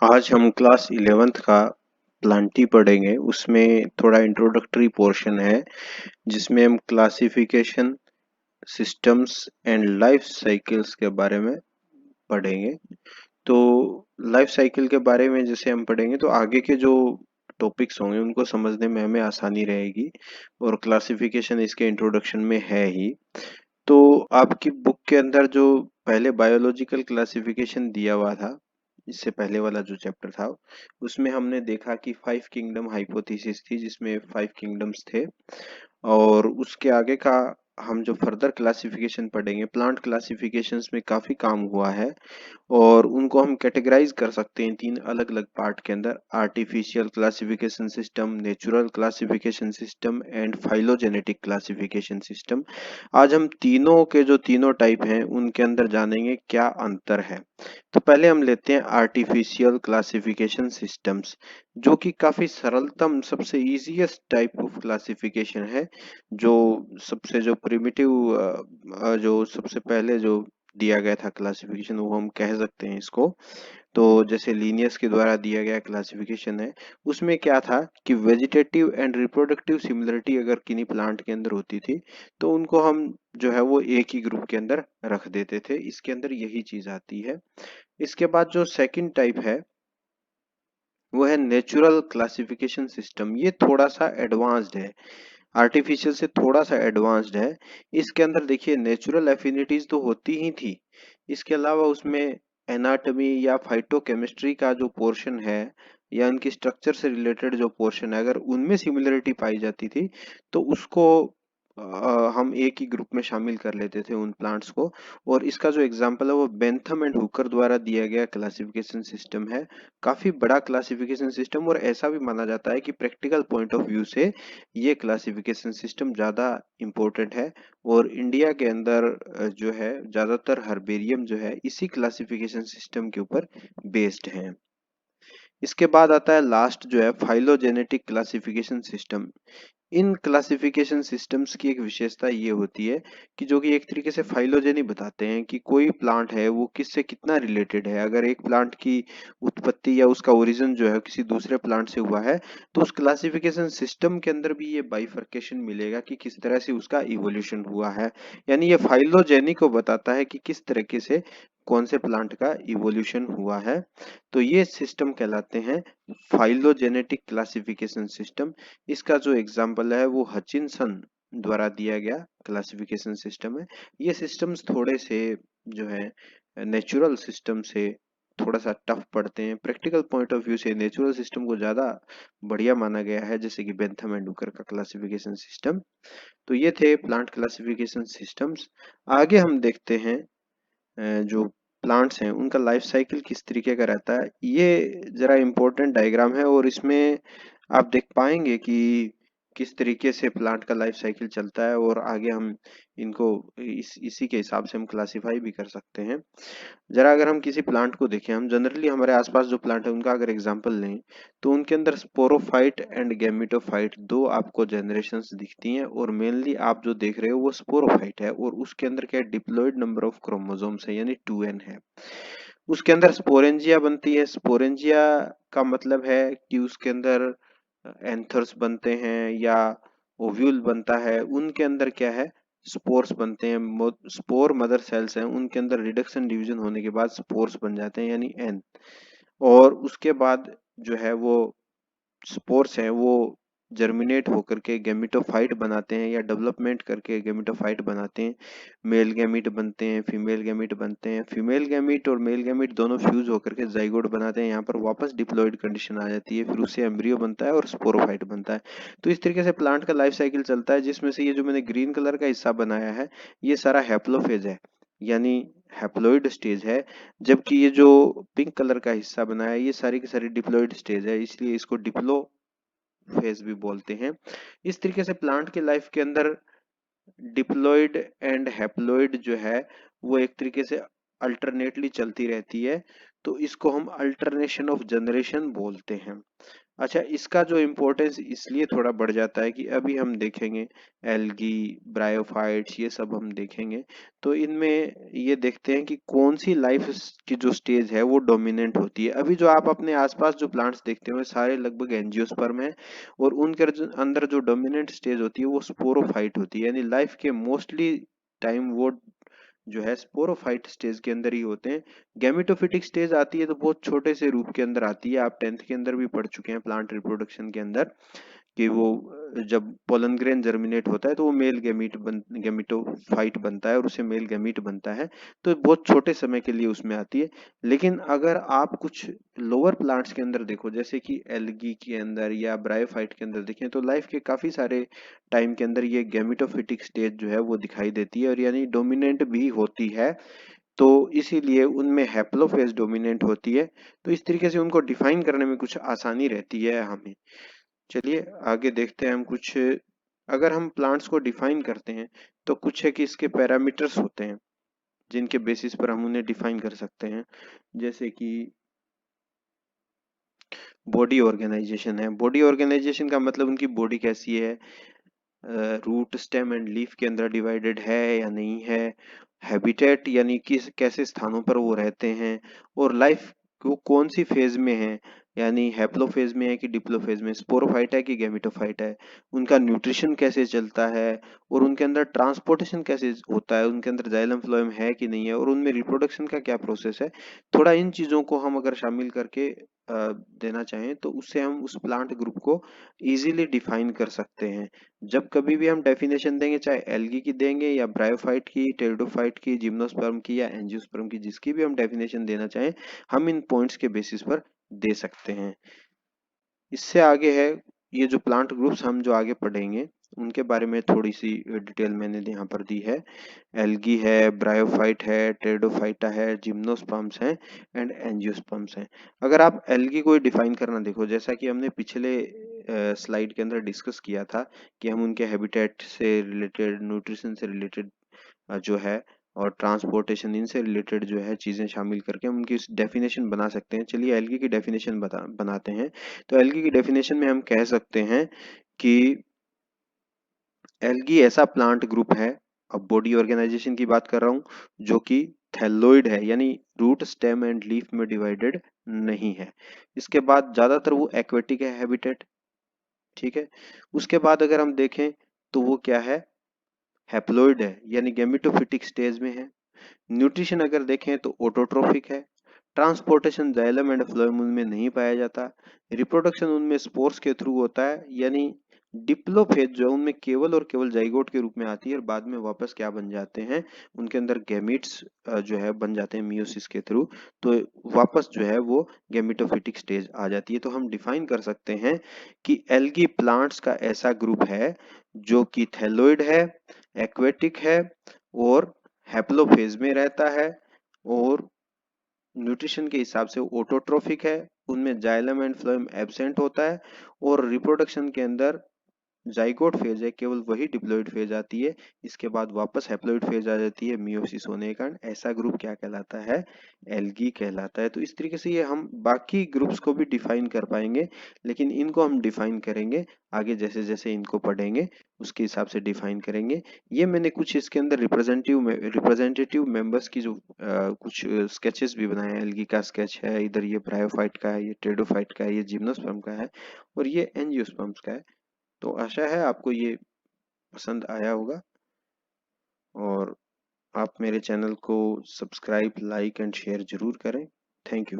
आज हम class 11th का प्लांटी पढ़ेंगे। उसमें थोड़ा इंट्रोडक्टरी पोर्शन है जिसमें हम classification systems and life cycles के बारे में पढ़ेंगे। तो लाइफ साइकिल के बारे में जैसे हम पढ़ेंगे तो आगे के जो टॉपिक्स होंगे उनको समझने में हमें आसानी रहेगी, और क्लासिफिकेशन इसके इंट्रोडक्शन में है ही। तो आपकी बुक के अंदर जो पहले बायोलॉजिकल क्लासिफिकेशन दिया हुआ था, इससे पहले वाला जो चैप्टर था, उसमें हमने देखा कि 5 किंगडम हाइपोथेसिस थी जिसमें 5 किंगडम्स थे। और उसके आगे का हम जो फर्दर क्लासिफिकेशन पढ़ेंगे, प्लांट क्लासिफिकेशंस में काफी काम हुआ है और उनको हम कैटेगराइज कर सकते हैं 3 अलग-अलग पार्ट के अंदर: artificial classification system, natural classification system and phylogenetic classification system. आज हम तीनों के जो तीनों टाइप हैं उनके अंदर जानेंगे क्या अंतर है। तो पहले हम लेते हैं आर्टिफिशियल क्लासिफिकेशन सिस्टम्स, जो कि काफी सरलतम, सबसे इजीएस्ट टाइप ऑफ क्लासिफिकेशन है। जो सबसे जो प्रिमिटिव, जो सबसे पहले जो दिया गया था क्लासिफिकेशन, वो हम कह सकते हैं इसको। तो जैसे लीनियस के द्वारा दिया गया क्लासिफिकेशन है, उसमें क्या था कि वेजिटेटिव एंड रिप्रोडक्टिव सिमिलरिटी अगर किन्हीं प्लांट के अंदर होती थी तो उनको हम जो है वो एक ही ग्रुप के अंदर रख देते थे। इसके अंदर यही चीज आती है। इसके बाद जो सेकंड टाइप है वो है नेचुरल क्लासिफिकेशन सिस्टम। ये थोड़ा सा एडवांस्ड है, आर्टिफिशियल से थोड़ा सा एडवांस्ड है। इसके अंदर देखिए नेचुरल एफिनिटीज तो होती ही थी, इसके अलावा उसमें एनाटॉमी या फाइटोकेमिस्ट्री का जो पोर्शन है या उनकी स्ट्रक्चर से रिलेटेड जो पोर्शन है, अगर उनमें सिमिलरिटी पाई जाती थी तो उसको हम एक ही ग्रुप में शामिल कर लेते थे उन प्लांट्स को। और इसका जो एग्जांपल है वो बेंथम एंड हुकर द्वारा दिया गया क्लासिफिकेशन सिस्टम है। काफी बड़ा क्लासिफिकेशन सिस्टम, और ऐसा भी माना जाता है कि प्रैक्टिकल पॉइंट ऑफ व्यू से ये क्लासिफिकेशन सिस्टम ज्यादा इम्पोर्टेंट है। और इंडिया के अंदर जो है ज्यादातर हर्बेरियम जो है इसी क्लासिफिकेशन सिस्टम के ऊपर बेस्ड है। इसके बाद आता है लास्ट जो है phylogenetic classification system. In classification systems की एक विशेषता ये होती है कि जो कि एक तरीके से फाइलोजेनी बताते हैं कि कोई प्लांट है वो किससे कितना रिलेटेड है। अगर एक प्लांट की उत्पत्ति या उसका ओरिजिन जो है किसी दूसरे प्लांट से हुआ है तो उस क्लासिफिकेशन सिस्टम के अंदर भी ये बाइफर्केशन मिलेगा कि किस तरह से उसका इवोल्यूशन हुआ है। यानी ये फाइलोजेनी को बताता है कि किस तरीके से कौन से प्लांट का इवोल्यूशन हुआ है। तो ये सिस्टम कहलाते हैं फाइलोजेनेटिक क्लासिफिकेशन सिस्टम। इसका जो एग्जाम्पल है वो हचिनसन द्वारा दिया गया क्लासिफिकेशन सिस्टम है। ये सिस्टम्स थोड़े से जो है नेचुरल सिस्टम से थोड़ा सा टफ पड़ते हैं। प्रैक्टिकल पॉइंट ऑफ व्यू से नेचुरल सिस्टम को ज्यादा बढ़िया माना गया है, जैसे कि बेंथम एंड हुकर का क्लासिफिकेशन सिस्टम। तो ये थे प्लांट क्लासिफिकेशन सिस्टम्स। आगे हम देखते हैं जो प्लांट्स हैं उनका लाइफ साइकिल किस तरीके का रहता है। ये जरा इम्पोर्टेंट डायग्राम है और इसमें आप देख पाएंगे कि किस तरीके से प्लांट का लाइफ साइकिल चलता है, और आगे हम इनको इसी के हिसाब से हम क्लासिफाई भी कर सकते हैं। जरा अगर हम किसी प्लांट को देखें, हम जनरली हमारे आसपास जो प्लांट है उनका अगर एग्जांपल लें तो उनके अंदर स्पोरोफाइट एंड गैमेटोफाइट दो आपको जनरेशंस दिखती हैं, और मेनली आप जो देख रहे हो वो स्पोरोफाइट है, और उसके अंदर क्या है, डिप्लॉयड नंबर ऑफ क्रोमोसोम्स है यानी 2n है। उसके अंदर स्पोरेंजिया बनती है। स्पोरेंजिया का मतलब है कि उसके अंदर एंथर्स बनते हैं या ओव्यूल बनता है। उनके अंदर क्या है, स्पोर्स बनते हैं। स्पोर मदर सेल्स हैं, उनके अंदर रिडक्शन डिवीजन होने के बाद स्पोर्स बन जाते हैं यानी एन। और उसके बाद जो है वो स्पोर्स हैं वो जर्मिनेट होकर के गैमेटोफाइट बनाते हैं या डेवलपमेंट करके गैमेटोफाइट बनाते हैं। मेल गैमीट बनते हैं, फीमेल गैमीट बनते हैं। फीमेल गैमीट और मेल गैमीट दोनों फ्यूज होकर के जाइगोट बनाते हैं। यहाँ पर वापस डिप्लॉयड कंडीशन आ जाती है, फिर उससे एम्ब्रियो बनता है और स्पोरोफाइट बनता है। तो इस तरीके से प्लांट का लाइफ साइकिल चलता है, जिसमें से ये जो मैंने ग्रीन कलर का हिस्सा बनाया है ये सारा हैप्लोफेज है यानी हैप्लोइड स्टेज है, जबकि ये जो पिंक कलर का हिस्सा बनाया है ये सारी की सारी डिप्लॉयड स्टेज है, इसलिए इसको डिप्लो फेज भी बोलते हैं। इस तरीके से प्लांट के लाइफ के अंदर डिप्लॉयड एंड हैप्लॉयड जो है वो एक तरीके से अल्टरनेटली चलती रहती है, तो इसको हम अल्टरनेशन ऑफ जनरेशन बोलते हैं। अच्छा, इसका जो इम्पोर्टेंस इसलिए थोड़ा बढ़ जाता है कि अभी हम देखेंगे एल्गी, ब्रायोफाइट्स, ये सब हम देखेंगे, तो इनमें ये देखते हैं कि कौन सी लाइफ की जो स्टेज है वो डोमिनेंट होती है। अभी जो आप अपने आसपास जो प्लांट्स देखते हो सारे लगभग एंजियोस्पर्म है, और उनके अंदर जो डोमिनेंट स्टेज होती है वो स्पोरोफाइट होती है, यानी लाइफ के मोस्टली टाइम वो जो है स्पोरोफाइट स्टेज के अंदर ही होते हैं। गैमेटोफिटिक स्टेज आती है तो बहुत छोटे से रूप के अंदर आती है, आप 10th के अंदर भी पढ़ चुके हैं प्लांट रिप्रोडक्शन के अंदर, कि वो जब पोलन ग्रेन जर्मिनेट होता है तो वो मेल गैमिटोफाइट बनता है और उससे मेल गैमीट बनता है, तो बहुत छोटे समय के लिए उसमें आती है। लेकिन अगर आप कुछ लोअर प्लांट्स के अंदर देखो, जैसे कि एल्गी के अंदर या ब्रायोफाइट के अंदर देखें, तो लाइफ के काफी सारे टाइम के अंदर ये गैमिटोफिटिक स्टेज जो है वो दिखाई देती है, और यानी डोमिनेंट भी होती है, तो इसीलिए उनमें हैप्लोफेज डोमिनेंट होती है। तो इस तरीके से उनको डिफाइन करने में कुछ आसानी रहती है हमें। चलिए आगे देखते हैं हम कुछ, अगर हम प्लांट्स को डिफाइन करते हैं तो कुछ है कि इसके पैरामीटर्स होते हैं जिनके बेसिस पर हम उन्हें डिफाइन कर सकते हैं। जैसे कि बॉडी ऑर्गेनाइजेशन है, बॉडी ऑर्गेनाइजेशन का मतलब उनकी बॉडी कैसी है, रूट स्टेम एंड लीफ के अंदर डिवाइडेड है या नहीं है, हैबिटेट यानी किस कैसे स्थानों पर वो रहते हैं, और लाइफ वो कौन सी फेज में है, यानी हैप्लोफेज में है कि डिप्लोफेज में, स्पोरोफाइट है कि गैमेटोफाइट है, उनका न्यूट्रिशन कैसे चलता है, और उनके अंदर ट्रांसपोर्टेशन कैसे होता है, उनके अंदर जाइलम फ्लोएम है कि नहीं है, और उनमें रिप्रोडक्शन का क्या प्रोसेस है। थोड़ा इन चीजों को हम अगर शामिल करके देना चाहें तो उससे हम उस प्लांट ग्रुप को इजीली डिफाइन कर सकते हैं। जब कभी भी हम डेफिनेशन देंगे, चाहे एल्गी की देंगे या ब्रायोफाइट की, टेरिडोफाइट की, जिम्नोस्पर्म की या एंजियोस्पर्म की, जिसकी भी हम डेफिनेशन देना चाहें, हम इन पॉइंट्स के बेसिस पर दे सकते हैं। इससे आगे है ये जो प्लांट ग्रुप्स हम जो आगे पढ़ेंगे उनके बारे में थोड़ी सी डिटेल मैंने यहाँ पर दी है। एल्गी है, ब्रायोफाइट है, टेरिडोफाइटा है, जिम्नोस्पर्म्स हैं एंड एंजियोस्पर्म्स हैं। अगर आप एल्गी को डिफाइन करना देखो, जैसा कि हमने पिछले स्लाइड के अंदर डिस्कस किया था कि हम उनके हैबिटेट से रिलेटेड, न्यूट्रिशन से रिलेटेड जो है, और ट्रांसपोर्टेशन, इनसे रिलेटेड जो है चीजें शामिल करके हम उनकी डेफिनेशन बना सकते हैं। चलिए एल्गी की डेफिनेशन बनाते हैं। तो एल्गी की डेफिनेशन में हम कह सकते हैं कि एल्गी ऐसा प्लांट ग्रुप है, अब बॉडी ऑर्गेनाइजेशन की बात कर रहा हूं, जो कि थैलोइड है, यानी रूट स्टेम एंड लीफ में डिवाइडेड नहीं है। इसके बाद ज्यादातर वो एक्वेटिक है हैबिटेट, ठीक है। उसके बाद अगर हम देखें तो वो क्या है, हैप्लोइड है, यानी गैमेटोफिटिक स्टेज में है। न्यूट्रिशन अगर देखें तो ऑटोट्रोफिक है। ट्रांसपोर्टेशन जाइलम एंड फ्लोएम उनमें नहीं पाया जाता। रिप्रोडक्शन उनमें स्पोर्स के थ्रू होता है, यानी डिप्लोफेज जो उनमें केवल और केवल जाइगोट के रूप में आती है, और बाद में वापस क्या बन जाते हैं, उनके अंदर गैमीट्स जो है बन जाते हैं मियोसिस के थ्रू, तो वापस जो है वो गैमेटोफिटिक स्टेज आ जाती है। तो हम डिफाइन कर सकते हैं कि एल्गी प्लांट्स का ऐसा ग्रुप है जो कि थैलोइड है, एक्वेटिक है, और हैप्लोफेज में रहता है, और न्यूट्रिशन के हिसाब से ऑटोट्रोफिक है, उनमें जाइलम एंड फ्लोएम एब्सेंट होता है, और रिप्रोडक्शन के अंदर जाइगोट फेज है, केवल वही डिप्लॉइड फेज आती है, इसके बाद वापस हैप्लॉइड फेज आ जाती है मियोसिस होने के कारण। ऐसा ग्रुप क्या कहलाता है, एल्गी कहलाता है। तो इस तरीके से ये हम बाकी ग्रुप्स को भी डिफाइन कर पाएंगे, लेकिन इनको हम डिफाइन करेंगे आगे, जैसे जैसे इनको पढ़ेंगे उसके हिसाब से डिफाइन करेंगे। ये मैंने कुछ इसके अंदर रिप्रेजेंटेटिव मेंबर्स की जो कुछ स्केचेस भी बनाए हैं। एल्गी का स्केच है इधर, ये ब्रायोफाइट का है, ये टेरिडोफाइट का है, ये जिम्नोस्पर्म का है, और ये एंजियोस्पर्म्स का है। तो आशा है आपको ये पसंद आया होगा, और आप मेरे चैनल को सब्सक्राइब, लाइक एंड शेयर जरूर करें। Thank you.